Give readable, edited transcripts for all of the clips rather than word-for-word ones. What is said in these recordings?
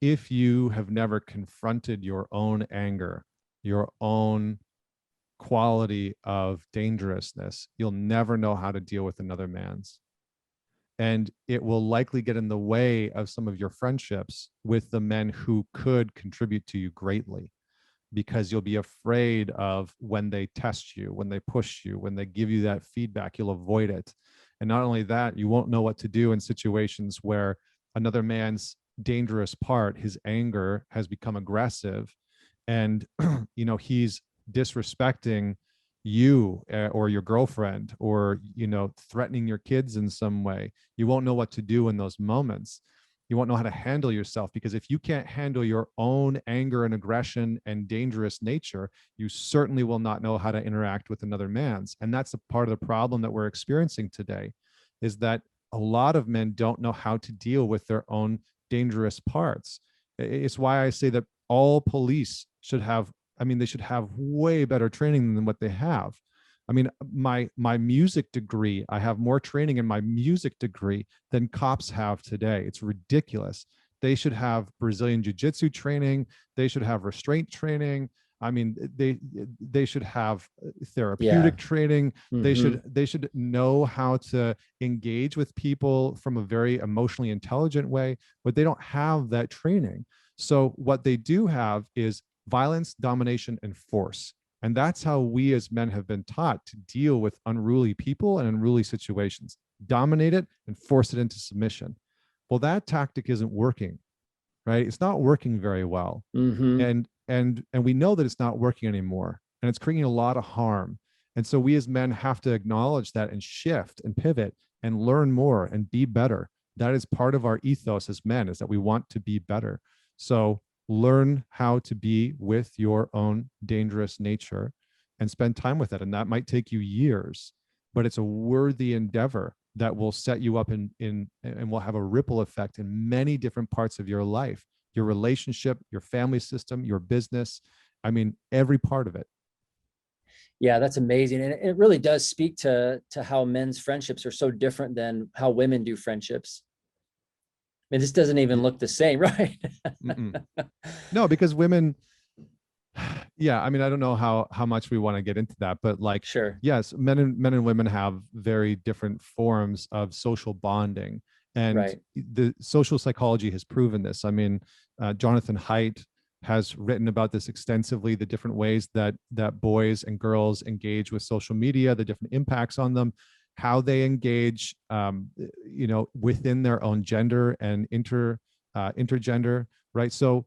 if you have never confronted your own anger, your own quality of dangerousness, you'll never know how to deal with another man's. And it will likely get in the way of some of your friendships with the men who could contribute to you greatly, because you'll be afraid of when they test you, when they push you, when they give you that feedback, you'll avoid it. And not only that, you won't know what to do in situations where another man's dangerous part, his anger, has become aggressive, and he's disrespecting you or your girlfriend, or threatening your kids in some way. You won't know what to do in those moments. You won't know how to handle yourself, because if you can't handle your own anger and aggression and dangerous nature, you certainly will not know how to interact with another man's. And that's a part of the problem that we're experiencing today, is that a lot of men don't know how to deal with their own dangerous parts. It's why I say that all police should have, they should have way better training than what they have. My music degree, I have more training in my music degree than cops have today. It's ridiculous. They should have Brazilian jiu-jitsu training. They should have restraint training. They should have therapeutic training. Mm-hmm. They should know how to engage with people from a very emotionally intelligent way, but they don't have that training. So what they do have is violence, domination, and force. And that's how we as men have been taught to deal with unruly people and unruly situations. Dominate it and force it into submission. Well, that tactic isn't working, right? It's not working very well. Mm-hmm. And we know that it's not working anymore, and it's creating a lot of harm. And so we as men have to acknowledge that and shift and pivot and learn more and be better. That is part of our ethos as men, is that we want to be better. So learn how to be with your own dangerous nature and spend time with it. And that might take you years, but it's a worthy endeavor that will set you up and will have a ripple effect in many different parts of your life, your relationship, your family system, your business. Every part of it. Yeah, that's amazing. And it really does speak to how men's friendships are so different than how women do friendships. This doesn't even look the same, right? No, because women, I don't know how much we want to get into that, but Sure. Yes, men and women have very different forms of social bonding, and the social psychology has proven this. Jonathan Haidt has written about this extensively, the different ways that boys and girls engage with social media, the different impacts on them, how they engage, within their own gender and intergender, right? So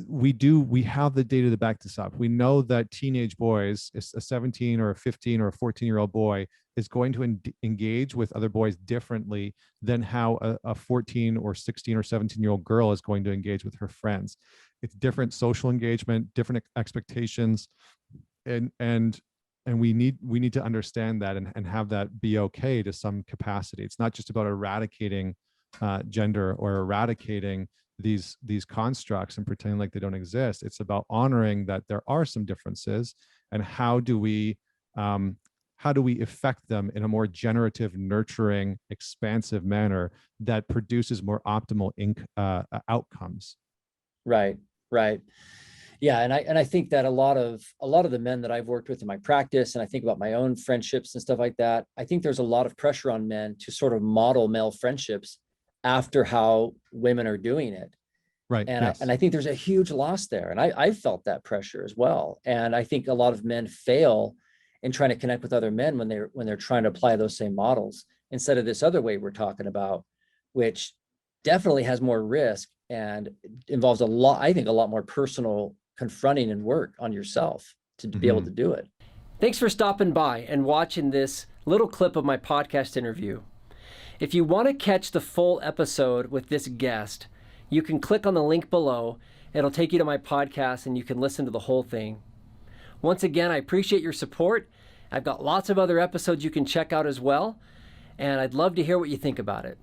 we have the data to back this up. We know that teenage boys, a 17 or a 15 or a 14-year-old boy, is going to engage with other boys differently than how a 14 or 16 or 17-year-old girl is going to engage with her friends. It's different social engagement, different expectations, and we need to understand that and have that be okay to some capacity. It's not just about eradicating gender or eradicating these constructs and pretending like they don't exist. It's about honoring that there are some differences, and how do we affect them in a more generative, nurturing, expansive manner that produces more optimal outcomes. Right. Yeah, and I think that a lot of the men that I've worked with in my practice, and I think about my own friendships and stuff like that, I think there's a lot of pressure on men to sort of model male friendships after how women are doing it. Right. And yes. I think there's a huge loss there. And I felt that pressure as well. And I think a lot of men fail in trying to connect with other men when they're trying to apply those same models, instead of this other way we're talking about, which definitely has more risk and involves a lot more personal confronting and work on yourself to be able to do it. Thanks for stopping by and watching this little clip of my podcast interview. If you want to catch the full episode with this guest, you can click on the link below. It'll take you to my podcast and you can listen to the whole thing. Once again, I appreciate your support. I've got lots of other episodes you can check out as well, and I'd love to hear what you think about it.